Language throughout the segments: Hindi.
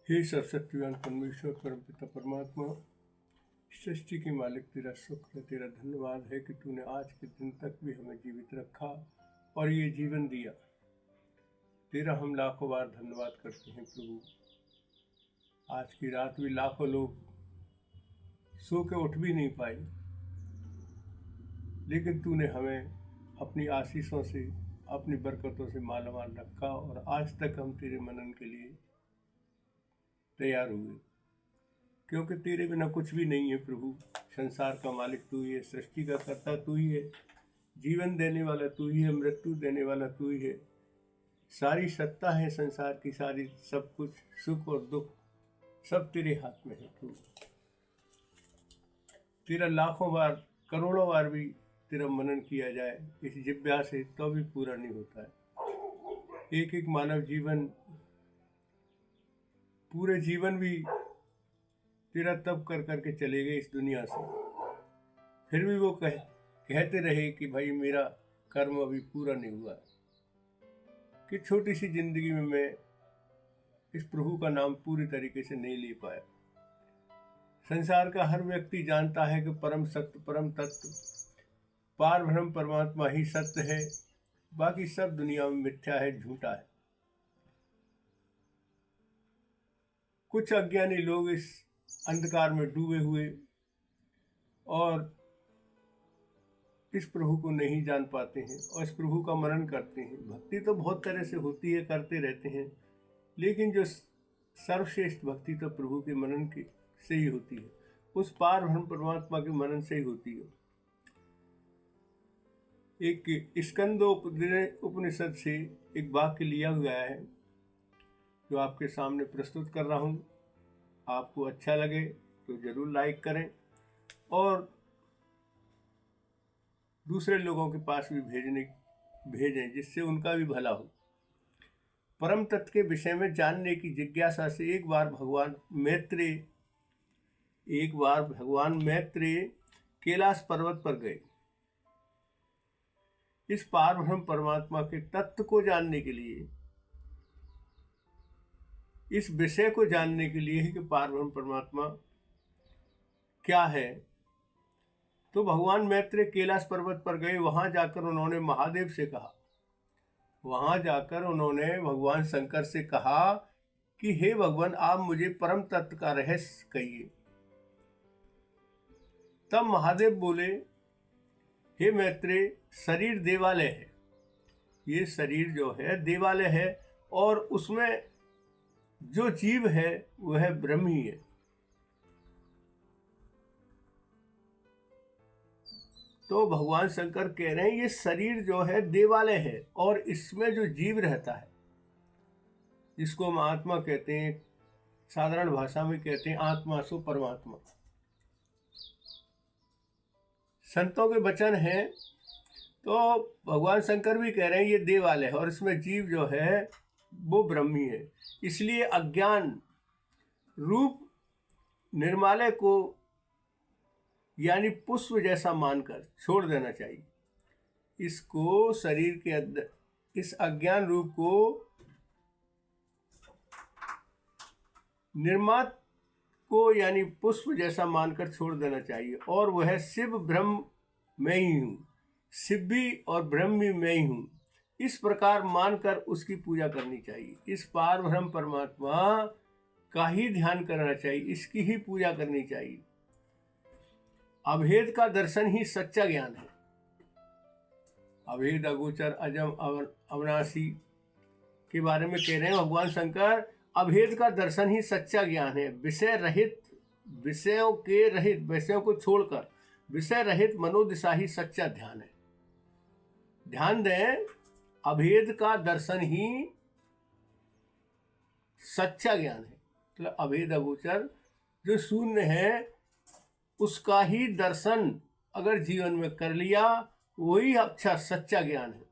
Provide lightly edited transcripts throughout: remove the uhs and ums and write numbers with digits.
हे सर्वशक्तिवान परमेश्वर परमपिता परमात्मा, सृष्टि के मालिक, तेरा शुक्र, तेरा धन्यवाद है कि तूने आज के दिन तक भी हमें जीवित रखा और ये जीवन दिया। तेरा हम लाखों बार धन्यवाद करते हैं प्रभु। आज की रात भी लाखों लोग सो के उठ भी नहीं पाए, लेकिन तूने हमें अपनी आशीषों से, अपनी बरकतों से मालामाल रखा और आज तक हम तेरे मनन के लिए तैयार हुए, क्योंकि तेरे बिना कुछ भी नहीं है प्रभु। संसार का मालिक तू ही है, सृष्टि का कर्ता तू ही है, जीवन देने वाला तू ही है, मृत्यु देने वाला तू ही है। सारी सत्ता है संसार की, सारी सब कुछ, सुख और दुख सब तेरे हाथ में है प्रभु। तेरा लाखों बार, करोड़ों बार भी तेरा मनन किया जाए इस जिज्ञासा से, तो भी पूरा नहीं होता है। एक एक मानव जीवन, पूरे जीवन भी तेरा तप कर करके चले गए इस दुनिया से, फिर भी वो कहते रहे कि भाई मेरा कर्म अभी पूरा नहीं हुआ, कि छोटी सी जिंदगी में मैं इस प्रभु का नाम पूरी तरीके से नहीं ले पाया। संसार का हर व्यक्ति जानता है कि परम सत्य, परम तत्व, पार ब्रह्म परमात्मा ही सत्य है, बाकी सब दुनिया में मिथ्या है, झूठा है। कुछ अज्ञानी लोग इस अंधकार में डूबे हुए और इस प्रभु को नहीं जान पाते हैं और इस प्रभु का मनन करते हैं। भक्ति तो बहुत तरह से होती है, करते रहते हैं, लेकिन जो सर्वश्रेष्ठ भक्ति तो प्रभु के मनन के से ही होती है, उस पार ब्रह्म परमात्मा के मनन से ही होती है। एक स्कंदोपनिषद से एक वाक्य लिया गया है जो आपके सामने प्रस्तुत कर रहा हूँ। आपको अच्छा लगे तो जरूर लाइक करें और दूसरे लोगों के पास भी भेजें, जिससे उनका भी भला हो। परम तत्व के विषय में जानने की जिज्ञासा से एक बार भगवान मैत्रेय कैलाश पर्वत पर गए। इस पार ब्रह्म परमात्मा के तत्व को जानने के लिए, इस विषय को जानने के लिए कि पार ब्रह्म परमात्मा क्या है, तो भगवान मैत्रेय कैलाश पर्वत पर गए। वहां जाकर उन्होंने महादेव से कहा, वहां जाकर उन्होंने भगवान शंकर से कहा कि हे भगवान, आप मुझे परम तत्व का रहस्य कहिए। तब महादेव बोले, हे मैत्रेय, शरीर देवालय है, ये शरीर जो है देवालय है और उसमें जो जीव है वह ब्रह्म ही है। तो भगवान शंकर कह रहे हैं ये शरीर जो है देवालय है और इसमें जो जीव रहता है, जिसको हम आत्मा कहते हैं, साधारण भाषा में कहते हैं आत्मा सो परमात्मा। संतों के वचन हैं, तो भगवान शंकर भी कह रहे हैं ये देवालय है और इसमें जीव जो है वो ब्रह्मी है। इसलिए अज्ञान रूप निर्मालय को यानी पुष्प जैसा मानकर छोड़ देना चाहिए। इसको शरीर के अंदर, इस अज्ञान रूप को निर्मात को यानी पुष्प जैसा मानकर छोड़ देना चाहिए और वह शिव ब्रह्म मैं ही हूँ, शिव भी और ब्रह्म भी मैं ही हूँ, इस प्रकार मानकर उसकी पूजा करनी चाहिए। इस पार ब्रह्म परमात्मा का ही ध्यान करना चाहिए, इसकी ही पूजा करनी चाहिए। अभेद का दर्शन ही सच्चा ज्ञान है। अभेद, अगोचर, अजम, अविनाशी के बारे में कह रहे हैं भगवान शंकर, अभेद का दर्शन ही सच्चा ज्ञान है। विषय रहित, विषयों के रहित, विषयों को छोड़कर विषय रहित मनोदिशा ही सच्चा ध्यान है। ध्यान दें, अभेद का दर्शन ही सच्चा ज्ञान है। मतलब अभेद, अगोचर जो शून्य है उसका ही दर्शन अगर जीवन में कर लिया, वही अच्छा सच्चा ज्ञान है।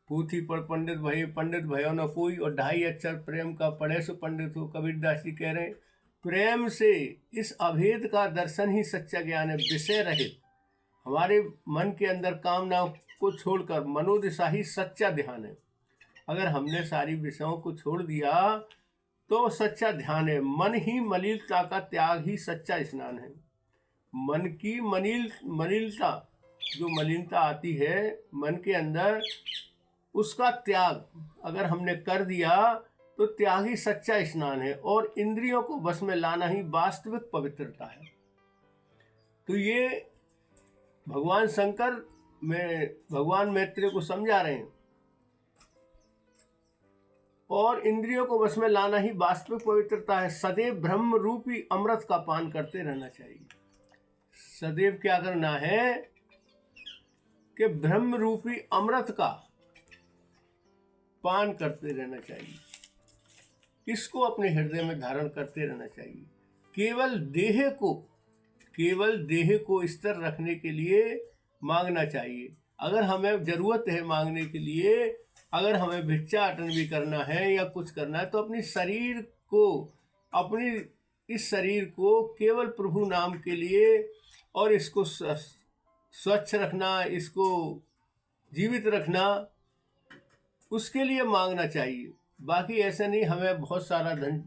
पूथी पर पंडित भयो न कोई, और 2.5 अक्षर प्रेम का पढ़े सो पंडित हो, कबीरदास जी कह रहे हैं। प्रेम से इस अभेद का दर्शन ही सच्चा ज्ञान है। विषय रहित, हमारे मन के अंदर कामनाओं को छोड़कर मनोदिशा ही सच्चा ध्यान है। अगर हमने सारी विषयों को छोड़ दिया तो सच्चा ध्यान है। मन ही मलिनता का त्याग ही सच्चा स्नान है। मन की मलिनता, जो मलिनता आती है मन के अंदर, उसका त्याग अगर हमने कर दिया तो त्याग ही सच्चा स्नान है। और इंद्रियों को बस में लाना ही वास्तविक पवित्रता है। तो ये भगवान शंकर में भगवान मैत्रेय को समझा रहे हैं। और इंद्रियों को बस में लाना ही वास्तविक पवित्रता है। सदैव ब्रह्म रूपी अमृत का पान करते रहना चाहिए। सदैव क्या करना है कि ब्रह्म रूपी अमृत का पान करते रहना चाहिए। इसको अपने हृदय में धारण करते रहना चाहिए। केवल देह को स्थिर रखने के लिए मांगना चाहिए। अगर हमें जरूरत है मांगने के लिए, अगर हमें भिक्षाटन भी करना है या कुछ करना है, तो इस शरीर को केवल प्रभु नाम के लिए और इसको स्वच्छ रखना, इसको जीवित रखना, उसके लिए मांगना चाहिए। बाकी ऐसा नहीं हमें बहुत सारा धन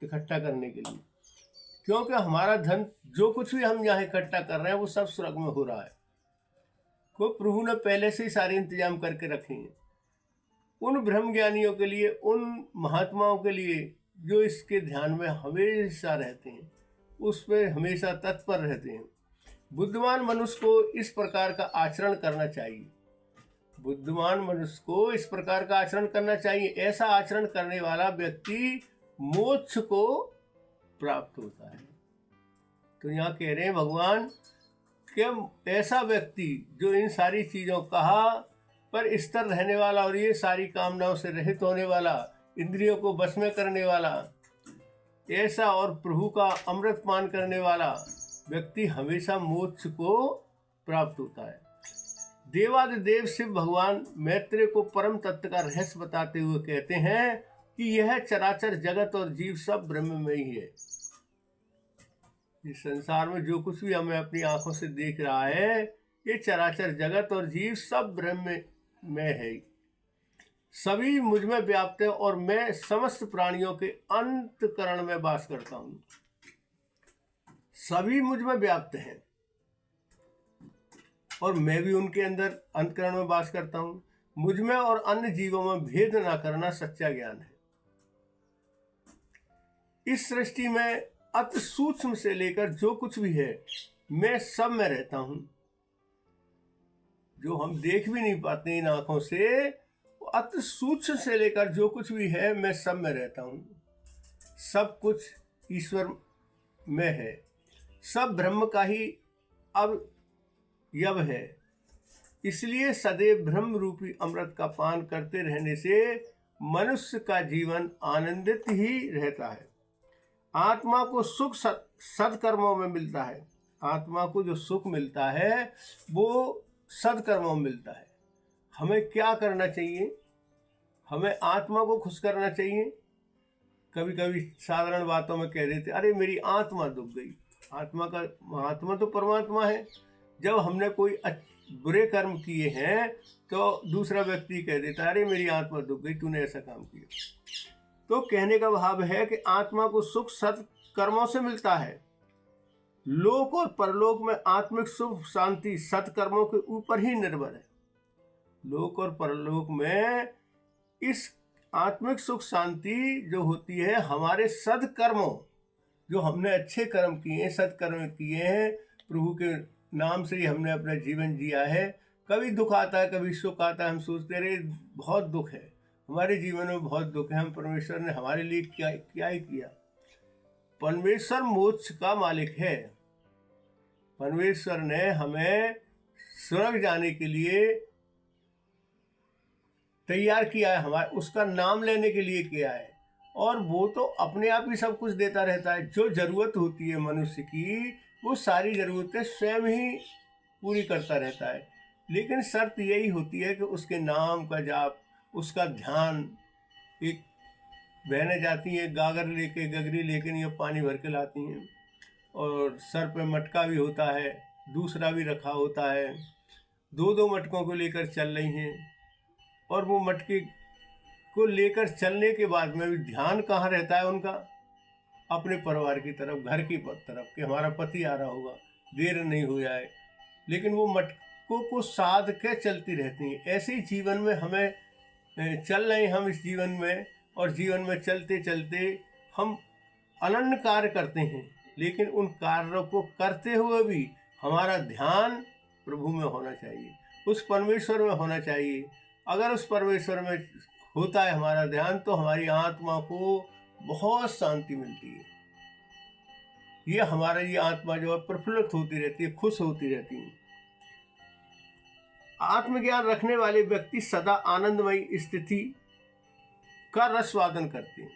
इकट्ठा करने के लिए, क्योंकि हमारा धन जो कुछ भी हम यहाँ इकट्ठा कर रहे हैं वो सब स्वर्ग में हो रहा है। को प्रभु ने पहले से ही सारे इंतजाम करके रखे हैं। उन ब्रह्म ज्ञानियों के लिए, उन महात्माओं के लिए जो इसके ध्यान में हमेशा रहते हैं, उस पर हमेशा तत्पर रहते हैं। बुद्धिमान मनुष्य को इस प्रकार का आचरण करना चाहिए। बुद्धिमान मनुष्य को इस प्रकार का आचरण करना चाहिए। ऐसा आचरण करने वाला व्यक्ति मोक्ष को प्राप्त होता है। तो यहाँ कह रहे हैं भगवान कि ऐसा व्यक्ति जो इन सारी चीज़ों कहा पर स्थिर रहने वाला और ये सारी कामनाओं से रहित होने वाला, इंद्रियों को वश में करने वाला, ऐसा और प्रभु का अमृत पान करने वाला व्यक्ति हमेशा मोक्ष को प्राप्त होता है। देवादिदेव शिव भगवान मैत्रेय को परम तत्व का रहस्य बताते हुए कहते हैं कि यह चराचर जगत और जीव सब ब्रह्म में ही है। इस संसार में जो कुछ भी हमें अपनी आंखों से देख रहा है, ये चराचर जगत और जीव सब ब्रह्म में है। सभी मुझ में व्याप्त है और मैं समस्त प्राणियों के अंतकरण में वास करता हूँ। सभी मुझ में व्याप्त हैं और मैं भी उनके अंदर अंतकरण में वास करता हूँ। मुझ में और अन्य जीवों में भेद ना करना सच्चा ज्ञान है। इस सृष्टि में अति सूक्ष्म से लेकर जो कुछ भी है, मैं सब में रहता हूँ। जो हम देख भी नहीं पाते इन आंखों से, अति सूक्ष्म से लेकर जो कुछ भी है, मैं सब में रहता हूँ। सब कुछ ईश्वर में है। सब ब्रह्म का ही अवयव है। इसलिए सदैव ब्रह्म रूपी अमृत का पान करते रहने से मनुष्य का जीवन आनंदित ही रहता है। आत्मा को सुख सत्कर्मों में मिलता है। आत्मा को जो सुख मिलता है वो सत्कर्मों में मिलता है। हमें क्या करना चाहिए? हमें आत्मा को खुश करना चाहिए। कभी कभी साधारण बातों में कह देते, अरे मेरी आत्मा दुख गई। आत्मा तो परमात्मा है। जब हमने कोई बुरे कर्म किए हैं तो दूसरा व्यक्ति कह देता है, अरे मेरी आत्मा दुख गई, तूने ऐसा काम किया। तो कहने का भाव है कि आत्मा को सुख सत्कर्मों से मिलता है। लोक और परलोक में आत्मिक सुख शांति सत्कर्मों के ऊपर ही निर्भर है। लोक और परलोक में इस आत्मिक सुख शांति जो होती है हमारे सत्कर्मों, जो हमने अच्छे कर्म किए हैं, सत्कर्म किए हैं, प्रभु के नाम से ही हमने अपना जीवन जिया है। कभी दुख आता है, कभी सुख आता है, हम सोचते रहे बहुत दुख है, हमारे जीवन में बहुत दुख है, हम परमेश्वर ने हमारे लिए क्या ही किया। परमेश्वर मोक्ष का मालिक है। परमेश्वर ने हमें स्वर्ग जाने के लिए तैयार किया है, हमारे उसका नाम लेने के लिए किया है। और वो तो अपने आप ही सब कुछ देता रहता है। जो ज़रूरत होती है मनुष्य की, वो सारी ज़रूरतें स्वयं ही पूरी करता रहता है। लेकिन शर्त यही होती है कि उसके नाम का जाप, उसका ध्यान। एक बहनें जाती हैं गगरी लेके ये पानी भर के लाती हैं, और सर पे मटका भी होता है, दूसरा भी रखा होता है। दो मटकों को लेकर चल रही हैं, और वो मटके को लेकर चलने के बाद में भी ध्यान कहाँ रहता है उनका? अपने परिवार की तरफ, घर की तरफ, कि हमारा पति आ रहा होगा, देर नहीं हो जाए। लेकिन वो मटकों को साध के चलती रहती हैं। ऐसे ही जीवन में हमें चल रहे हैं हम इस जीवन में, और जीवन में चलते चलते हम अनन्य कार्य करते हैं, लेकिन उन कार्यों को करते हुए भी हमारा ध्यान प्रभु में होना चाहिए, उस परमेश्वर में होना चाहिए। अगर उस परमेश्वर में होता है हमारा ध्यान, तो हमारी आत्मा को बहुत शांति मिलती है। ये हमारी आत्मा जो है प्रफुल्लित होती रहती है, खुश होती रहती है। आत्मज्ञान रखने वाले व्यक्ति सदा आनंदमयी स्थिति का रसवादन करते हैं।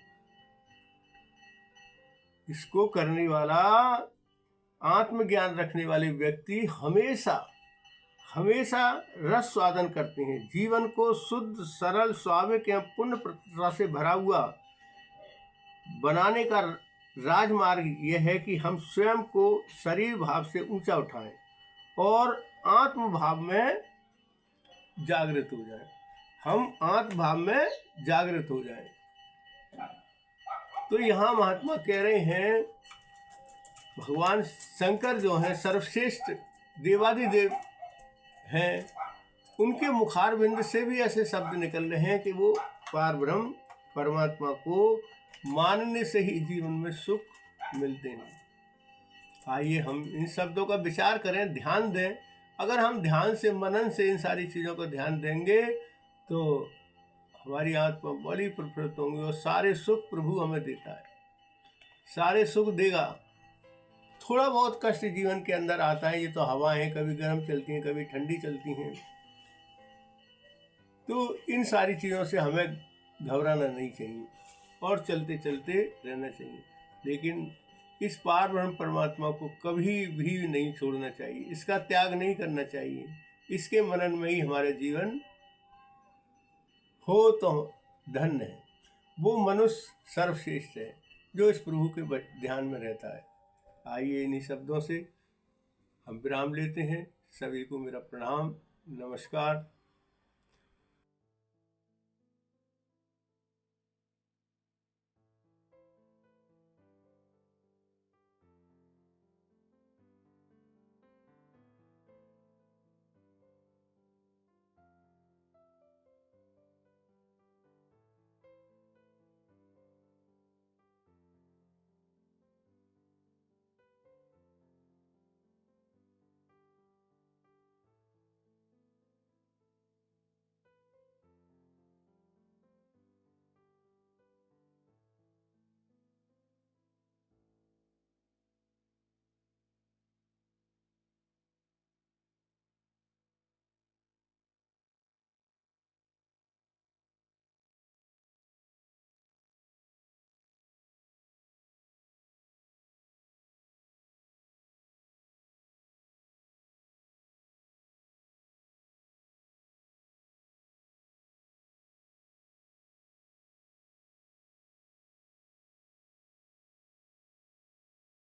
इसको करने वाला, आत्मज्ञान रखने वाले व्यक्ति हमेशा हमेशा रस स्वादन करते हैं। जीवन को शुद्ध, सरल, स्वाभाविक एवं पुण्य प्रतिष्ठा से भरा हुआ बनाने का राजमार्ग यह है कि हम स्वयं को शरीर भाव से ऊंचा उठाएं और आत्म भाव में जागृत हो जाएं। हम आत्म भाव में जागृत हो जाएं। तो यहाँ महात्मा कह रहे हैं, भगवान शंकर जो हैं सर्वश्रेष्ठ देवादिदेव हैं, उनके मुखारबिंद से भी ऐसे शब्द निकल रहे हैं कि वो पारब्रह्म परमात्मा को मानने से ही जीवन में सुख मिलते हैं। आइए हम इन शब्दों का विचार करें, ध्यान दें। अगर हम ध्यान से, मनन से इन सारी चीज़ों को ध्यान देंगे तो हमारी आत्मा बड़ी प्रफुल्लित होंगी और सारे सुख प्रभु हमें देता है, सारे सुख देगा। थोड़ा बहुत कष्ट जीवन के अंदर आता है, ये तो हवा है, कभी गर्म चलती हैं, कभी ठंडी चलती हैं। तो इन सारी चीज़ों से हमें घबराना नहीं चाहिए और चलते चलते रहना चाहिए। लेकिन इस पार ब्रह्म परमात्मा को कभी भी नहीं छोड़ना चाहिए, इसका त्याग नहीं करना चाहिए। इसके मनन में ही हमारा जीवन हो तो धन्य है। वो मनुष्य सर्वश्रेष्ठ है जो इस प्रभु के ध्यान में रहता है। आइए इन्हीं शब्दों से हम विराम लेते हैं। सभी को मेरा प्रणाम, नमस्कार।